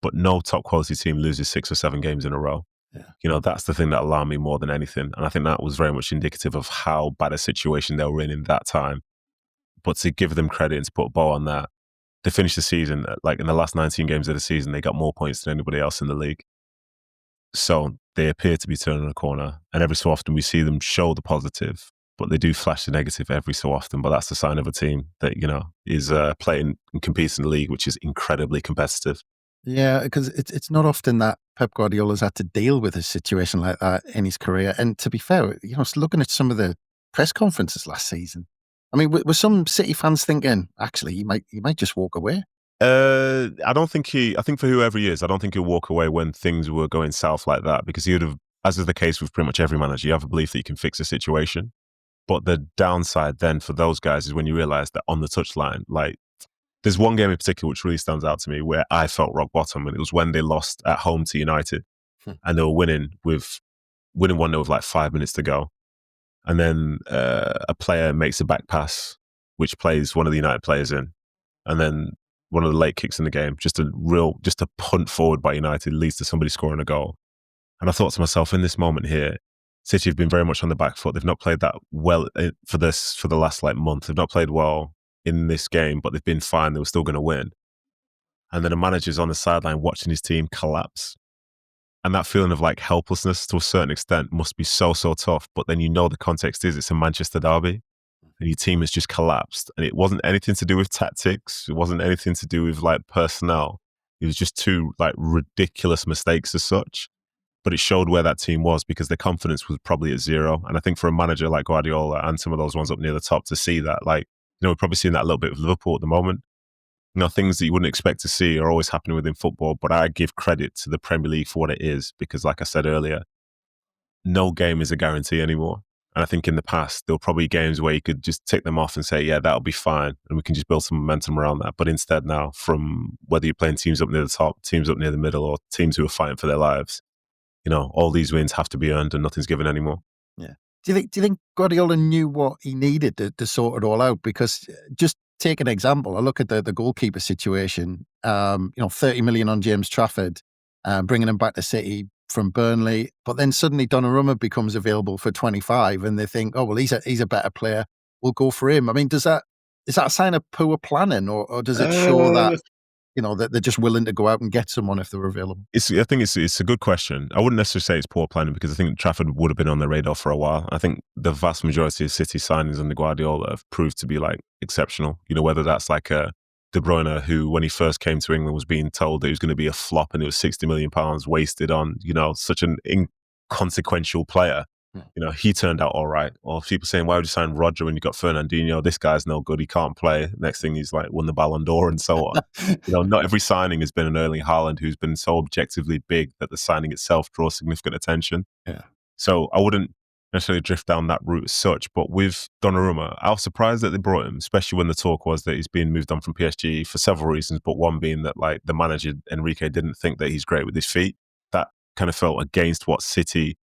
but no top quality team loses 6 or 7 games in a row. Yeah. That's the thing that alarmed me more than anything. And I think that was very much indicative of how bad a situation they were in that time. But to give them credit and to put a bow on that, they finished the season, like in the last 19 games of the season, they got more points than anybody else in the league. So they appear to be turning a corner. And every so often we see them show the positive, but they do flash the negative every so often. But that's the sign of a team that, is playing and competes in the league, which is incredibly competitive. Yeah, because it's not often that Pep Guardiola's had to deal with a situation like that in his career. And to be fair, looking at some of the press conferences last season, I mean, were some City fans thinking, actually, he might just walk away? I think for whoever he is, I don't think he'll walk away when things were going south like that, because he would have, as is the case with pretty much every manager, you have a belief that you can fix a situation. But the downside then for those guys is when you realize that on the touchline, like, there's one game in particular which really stands out to me where I felt rock bottom, and it was when they lost at home to United, and they were winning 1-0 with like 5 minutes to go. And then a player makes a back pass, which plays one of the United players in. And then one of the late kicks in the game, just a punt forward by United, leads to somebody scoring a goal. And I thought to myself, in this moment here, City have been very much on the back foot. They've not played that well for the last like month. They've not played well in this game, but they've been fine. They were still going to win. And then a manager's on the sideline watching his team collapse. And that feeling of like helplessness to a certain extent must be so, so tough. But then the context is it's a Manchester derby, and your team has just collapsed. And it wasn't anything to do with tactics. It wasn't anything to do with like personnel. It was just 2 like ridiculous mistakes as such. But it showed where that team was, because their confidence was probably at 0. And I think for a manager like Guardiola and some of those ones up near the top to see that, like, we're probably seeing that a little bit with Liverpool at the moment. Things that you wouldn't expect to see are always happening within football, but I give credit to the Premier League for what it is, because like I said earlier, no game is a guarantee anymore. And I think in the past, there were probably games where you could just tick them off and say, yeah, that'll be fine, and we can just build some momentum around that. But instead now, from whether you're playing teams up near the top, teams up near the middle, or teams who are fighting for their lives, all these wins have to be earned, and nothing's given anymore. Yeah. Do you think Guardiola knew what he needed to sort it all out? Because just take an example. I look at the goalkeeper situation. 30 million on James Trafford, bringing him back to City from Burnley, but then suddenly Donnarumma becomes available for 25, and they think, oh well, he's a better player, we'll go for him. I mean, is that a sign of poor planning, or does it show that that they're just willing to go out and get someone if they're available? I think it's a good question. I wouldn't necessarily say it's poor planning, because I think Trafford would have been on the radar for a while. I think the vast majority of City signings under Guardiola have proved to be like exceptional. Whether that's like a De Bruyne, who when he first came to England was being told that he was going to be a flop, and it was £60 million wasted on such an inconsequential player. He turned out all right. Or people saying, why would you sign Roger when you got Fernandinho? This guy's no good. He can't play. Next thing, he's like won the Ballon d'Or and so on. Not every signing has been an Erling Haaland who's been so objectively big that the signing itself draws significant attention. Yeah. So I wouldn't necessarily drift down that route as such. But with Donnarumma, I was surprised that they brought him, especially when the talk was that he's being moved on from PSG for several reasons, but one being that like the manager, Enrique, didn't think that he's great with his feet. That kind of felt against what City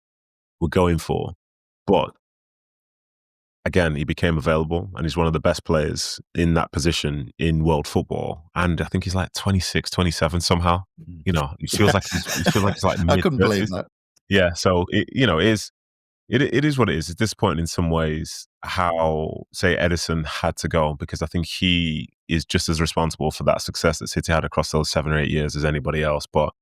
were going for. But again, he became available, and he's one of the best players in that position in world football. And I think he's like 26, 27 somehow. He feels like he's like mid-30s. I couldn't believe that. Yeah, so it is what it is. It's disappointing in some ways how, say, Edison had to go, because I think he is just as responsible for that success that City had across those 7 or 8 years as anybody else. But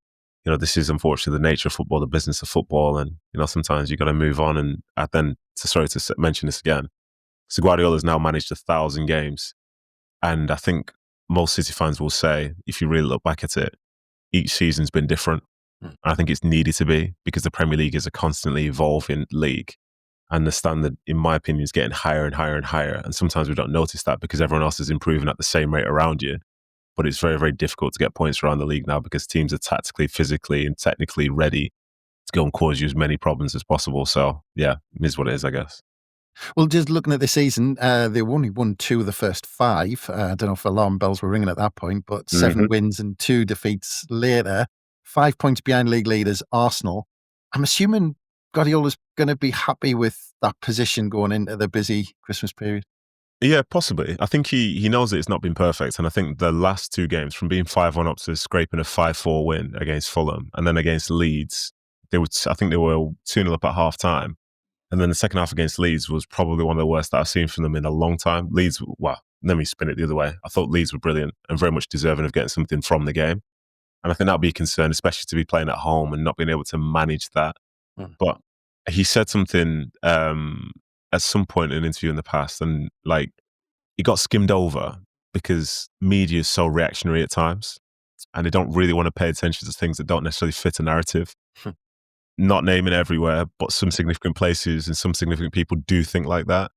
this is unfortunately the nature of football, the business of football. And, sometimes you got to move on. And sorry to mention this again. So Guardiola's now managed 1,000 games. And I think most City fans will say, if you really look back at it, each season's been different. And I think it's needed to be, because the Premier League is a constantly evolving league. And the standard, in my opinion, is getting higher and higher and higher. And sometimes we don't notice that because everyone else is improving at the same rate around you. But it's very, very difficult to get points around the league now, because teams are tactically, physically, and technically ready go and cause you as many problems as possible. So, yeah, it is what it is, I guess. Well, just looking at the season, they only won 2 of the first 5. I don't know if alarm bells were ringing at that point, but 7 wins and 2 defeats later. 5 points behind league leaders Arsenal. I'm assuming Guardiola's going to be happy with that position going into the busy Christmas period. Yeah, possibly. I think he knows that it's not been perfect. And I think the last 2 games, from being 5-1 up to scraping a 5-4 win against Fulham, and then against Leeds, I think they were 2-0 up at half time. And then the second half against Leeds was probably one of the worst that I've seen from them in a long time. Leeds, well, let me spin it the other way. I thought Leeds were brilliant and very much deserving of getting something from the game. And I think that would be a concern, especially to be playing at home and not being able to manage that. But he said something at some point in an interview in the past, and like, it got skimmed over because media is so reactionary at times and they don't really want to pay attention to things that don't necessarily fit a narrative. Not naming everywhere, but some significant places and some significant people do think like that.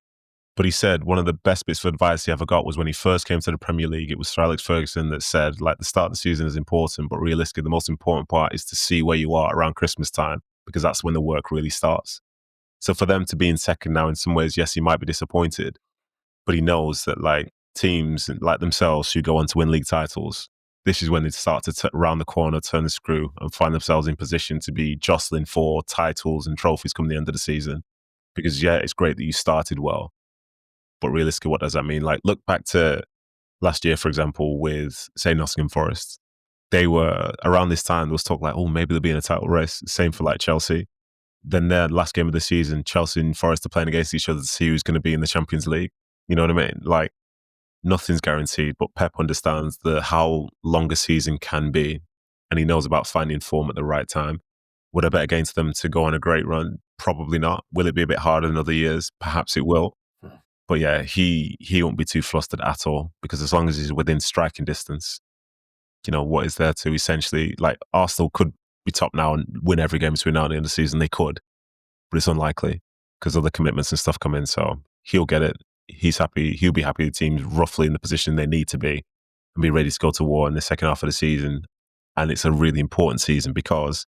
But he said one of the best bits of advice he ever got was when he first came to the Premier League. It was Sir Alex Ferguson that said, like, the start of the season is important, but realistically, the most important part is to see where you are around Christmas time, because that's when the work really starts. So for them to be in second now, in some ways, yes, he might be disappointed, but he knows that, like, teams like themselves who go on to win league titles, this is when they start to round the corner, turn the screw, and find themselves in position to be jostling for titles and trophies come the end of the season. Because, yeah, it's great that you started well, but realistically, what does that mean? Like, look back to last year, for example, with, say, Nottingham Forest. They were, around this time, there was talk like, oh, maybe they'll be in a title race. Same for, like, Chelsea. Then their last game of the season, Chelsea and Forest are playing against each other to see who's going to be in the Champions League. You know what I mean? Like, nothing's guaranteed, but Pep understands how long a season can be, and he knows about finding form at the right time. Would I bet against them to go on a great run? Probably not. Will it be a bit harder than other years? Perhaps it will. But yeah, he won't be too flustered at all, because as long as he's within striking distance, you know, what is there to essentially, like, Arsenal could be top now and win every game between now and the end of the season. They could, but it's unlikely because other commitments and stuff come in. So he'll get it. He's happy. He'll be happy the team's roughly in the position they need to be and be ready to go to war in the second half of the season. And it's a really important season because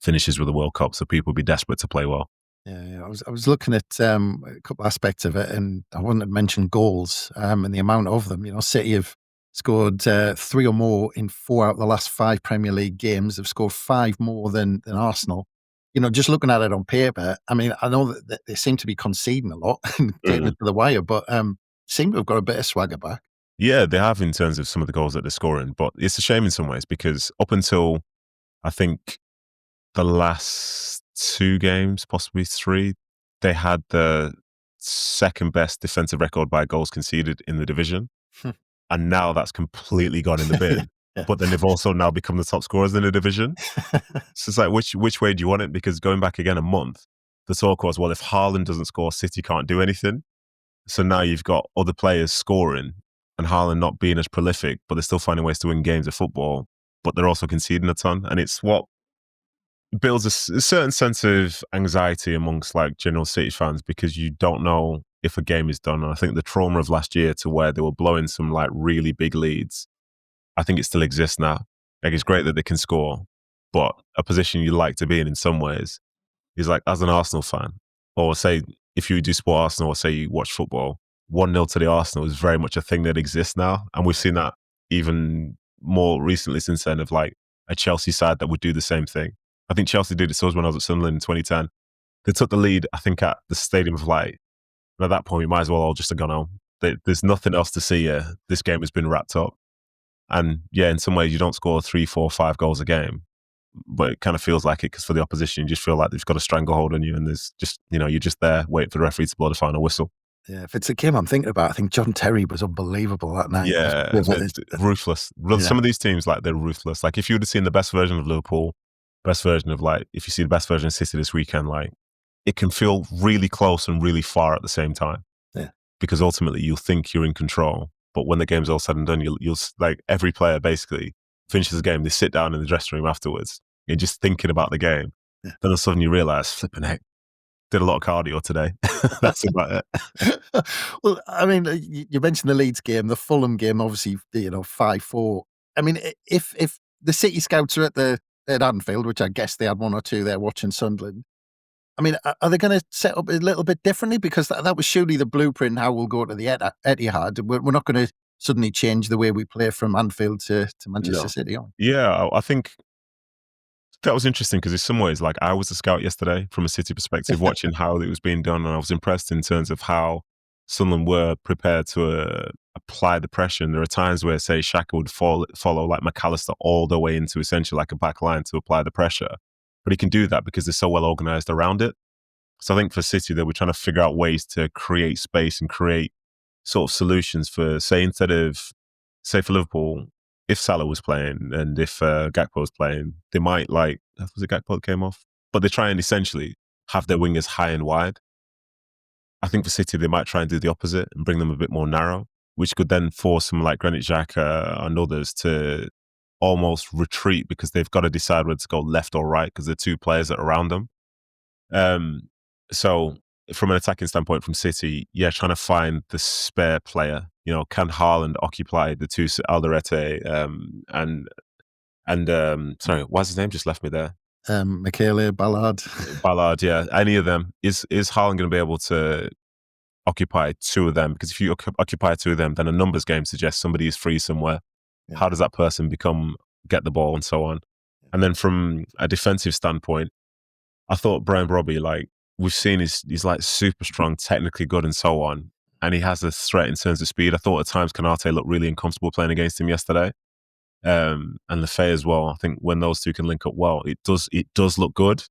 finishes with the World Cup, so people will be desperate to play well. Yeah, I was looking at a couple aspects of it, and I wanted to mention goals and the amount of them. You know, City have scored 3 or more in 4 out of the last 5 Premier League games. They've scored 5 more than Arsenal. You know, just looking at it on paper, I mean, I know that they seem to be conceding a lot and taking it to the wire, but seem to have got a bit of swagger back. Yeah, they have in terms of some of the goals that they're scoring, but it's a shame in some ways because up until, I think, the last 2 games, possibly 3, they had the second best defensive record by goals conceded in the division. And now that's completely gone in the bin. Yeah. But then they've also now become the top scorers in the division. So it's like, which way do you want it? Because going back again a month, the talk was, well, if Haaland doesn't score, City can't do anything. So now you've got other players scoring and Haaland not being as prolific, but they're still finding ways to win games of football, but they're also conceding a ton. And it's what builds a certain sense of anxiety amongst, like, general City fans, because you don't know if a game is done. And I think the trauma of last year, to where they were blowing some, like, really big leads, I think it still exists now. Like, it's great that they can score, but a position you like to be in some ways is, like, as an Arsenal fan, or say if you do support Arsenal, or say you watch football, 1-0 to the Arsenal is very much a thing that exists now. And we've seen that even more recently since then, of, like, a Chelsea side that would do the same thing. I think Chelsea did it so when I was at Sunderland in 2010. They took the lead, I think, at the Stadium of Light. And at that point, we might as well all just have gone home. There's nothing else to see here. This game has been wrapped up. And yeah, in some ways, you don't score 3, 4, 5 goals a game, but it kind of feels like it, because for the opposition, you just feel like they've got a stranglehold on you, and there's just, you know, you're just there waiting for the referee to blow the final whistle. Yeah, if it's a game I'm thinking about, I think John Terry was unbelievable that night. Yeah, ruthless. Yeah. Some of these teams, like, they're ruthless. Like, if you would have seen the best version of Liverpool, best version of, like, if you see the best version of City this weekend, like, it can feel really close and really far at the same time. Yeah. Because ultimately you'll think you're in control, but when the game's all said and done, you'll like, every player basically finishes the game, they sit down in the dressing room afterwards, you're just thinking about the game. Yeah. Then all of a sudden you realise, flipping heck, did a lot of cardio today. That's about it. Well, I mean, you mentioned the Leeds game, the Fulham game, obviously, you know, 5-4. I mean, if the City scouts are at the at Anfield, which I guess they had one or two there watching Sunderland. I mean, are they going to set up a little bit differently? Because that was surely the blueprint how we'll go to the Etihad. We're not going to suddenly change the way we play from Anfield to Manchester City, are we? Yeah, I think that was interesting because in some ways, like I was a scout yesterday from a City perspective, watching how it was being done, and I was impressed in terms of how Sunderland were prepared to apply the pressure. And there are times where, say, Xhaka would follow like McAllister all the way into essentially like a back line to apply the pressure. But he can do that because they're so well organised around it. So I think for City, they were trying to figure out ways to create space and create sort of solutions for, say, instead of, say, for Liverpool, if Salah was playing and if Gakpo was playing, they might was it Gakpo that came off? But they try and essentially have their wingers high and wide. I think for City, they might try and do the opposite and bring them a bit more narrow, which could then force someone like Granit Xhaka and others to almost retreat because they've got to decide whether to go left or right because there are two players that are around them. So from an attacking standpoint from City, trying to find the spare player. You know, can Haaland occupy the two Alderete and sorry, what's his name? Just left me there. Michele, Ballard. Ballard, yeah. Any of them. Is Haaland going to be able to occupy two of them? Because if you occupy two of them, then a numbers game suggests somebody is free somewhere. Yeah. How does that person get the ball and so on? And then from a defensive standpoint, I thought Brian Robbie, like we've seen, he's like super strong, technically good and so on. And he has a threat in terms of speed. I thought at times Konate looked really uncomfortable playing against him yesterday. And Lefay as well. I think when those two can link up well, it does look good.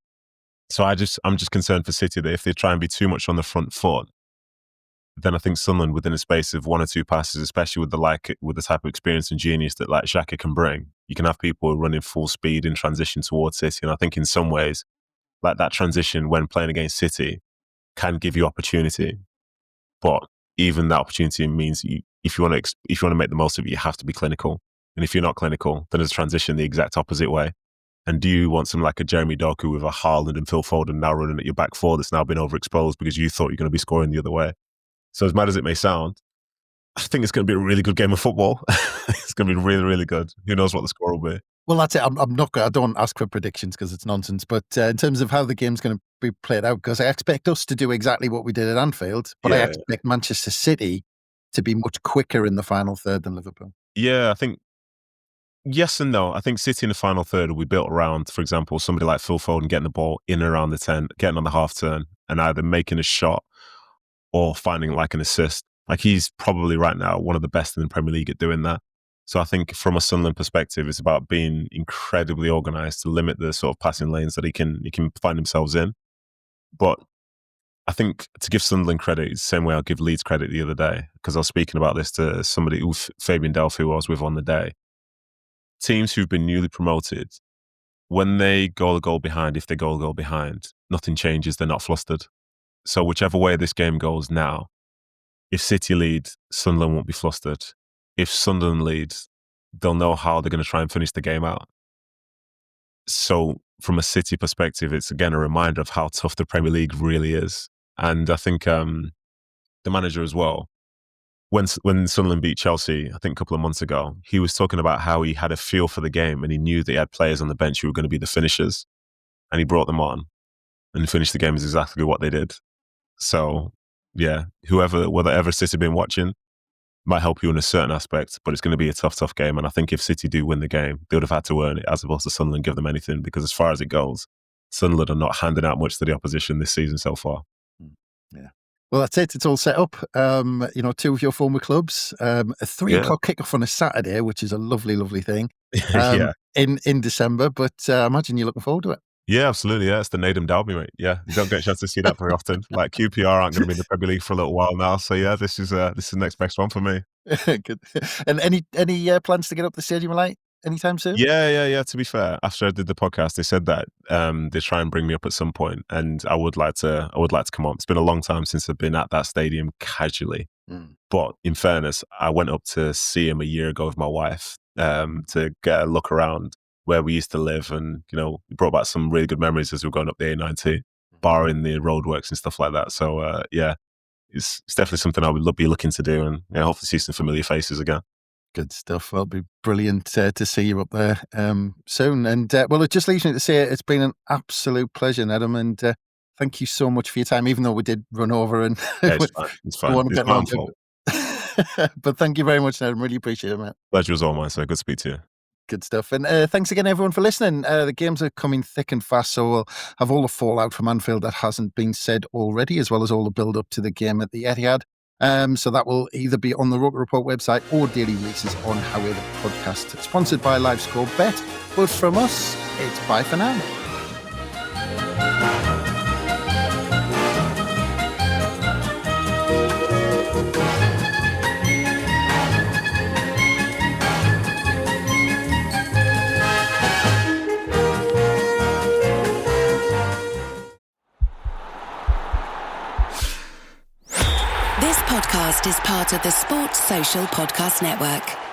So I'm just concerned for City that if they try and be too much on the front foot, then I think Sunderland within a space of one or two passes, especially with the type of experience and genius that like Xhaka can bring, you can have people running full speed in transition towards City. And I think in some ways, like that transition when playing against City can give you opportunity, but even that opportunity means if you want to make the most of it, you have to be clinical. And if you're not clinical, then there's a transition the exact opposite way. And do you want something like a Jeremy Doku with a Haaland and Phil Foden now running at your back four that's now been overexposed because you thought you're going to be scoring the other way? So as mad as it may sound, I think it's going to be a really good game of football. It's going to be really, really good. Who knows what the score will be? Well, that's it. I don't ask for predictions because it's nonsense. But in terms of how the game's going to be played out, because I expect us to do exactly what we did at Anfield, but I expect Manchester City to be much quicker in the final third than Liverpool. Yeah, I think yes and no. I think City in the final third will be built around, for example, somebody like Phil Foden getting the ball in and around the 10, getting on the half turn and either making a shot or finding like an assist. Like he's probably right now one of the best in the Premier League at doing that. So I think from a Sunderland perspective, it's about being incredibly organised to limit the sort of passing lanes that he can find themselves in. But I think to give Sunderland credit is the same way I'll give Leeds credit the other day, because I was speaking about this to somebody, Fabian Delph, who I was with on the day. Teams who've been newly promoted, when they go a goal behind, if they go a goal behind, nothing changes, they're not flustered. So whichever way this game goes now, if City lead, Sunderland won't be flustered. If Sunderland leads, they'll know how they're going to try and finish the game out. So from a City perspective, it's again a reminder of how tough the Premier League really is. And I think the manager as well, when Sunderland beat Chelsea, I think a couple of months ago, he was talking about how he had a feel for the game and he knew that he had players on the bench who were going to be the finishers. And he brought them on and finished the game is exactly what they did. So yeah, whatever City have been watching might help you in a certain aspect, but it's going to be a tough game. And I think if City do win the game, they would have had to earn it as opposed to Sunderland give them anything, because as far as it goes, Sunderland are not handing out much to the opposition this season so far. Yeah. Well, that's it. It's all set up. Two of your former clubs, a 3 o'clock kickoff on a Saturday, which is a lovely, lovely thing in December. But I imagine you're looking forward to it. Yeah, absolutely. Yeah, it's the Nedum Derby, mate. Yeah, you don't get a chance to see that very often. Like QPR aren't going to be in the Premier League for a little while now, so yeah, this is the next best one for me. Good. And any plans to get up the stadium light anytime soon? Yeah. To be fair, after I did the podcast, they said that they try and bring me up at some point, and I would like to come on. It's been a long time since I've been at that stadium casually, but in fairness, I went up to see him a year ago with my wife to get a look around where we used to live, and we brought back some really good memories as we were going up the A90, barring the roadworks and stuff like that. So it's definitely something I would be looking to do, and hopefully see some familiar faces again. Good stuff. Well, it'll be brilliant to see you up there soon. And well, it just leaves me to say it's been an absolute pleasure, Nedum, and thank you so much for your time, even though we did run over and it's fine. It's my fault. But thank you very much, Nedum. Really appreciate it, mate. Pleasure was all mine, so good to speak to you. Good stuff. And thanks again, everyone, for listening. The games are coming thick and fast, so we'll have all the fallout from Anfield that hasn't been said already, as well as all the build-up to the game at the Etihad. So that will either be on the Roker Report website or daily releases on How We're the Podcast, sponsored by LiveScore Bet. But from us, it's bye for now. This podcast is part of the Sports Social Podcast Network.